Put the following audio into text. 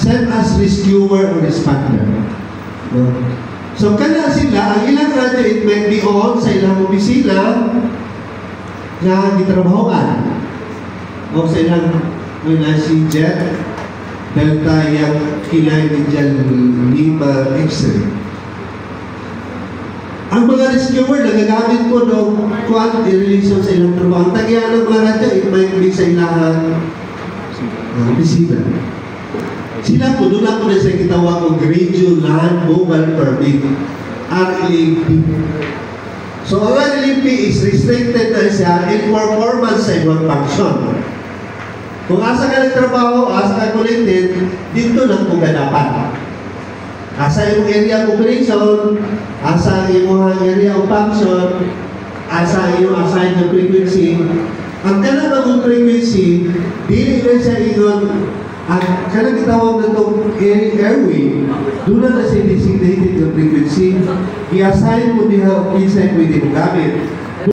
same as rescuer or responder. No? So, kana sila, ang ilang radyo, it might be on sa ilang opisina na gitrabahoan. O sa ilang, si Jet, Delta, yung kilay ni Jan Lima X-ray. Ang mga rescuer, nagagamit ko ng quad relation sa ilang trabaho. Ang tagyan ng mga radyo, it might be sa ilang opisina. Sila po, doon ako na sa kitawag ng Radio Land Mobile Permit, RLMP. So, ang RLMP is restricted na siya in performance sa ibang function. Kung asa ka nagtrabaho, asa ka connected, dito lang kung ganapan. Asa yung area of operation, asa yung area of function, asa yung assigned na frequency. Ang kanang ng frequency, dili na siya ingon. At kaya kitawag na itong airway, doon na siya designated yung frequency, i-assign mo niya kung kinsa pwede mo gamit.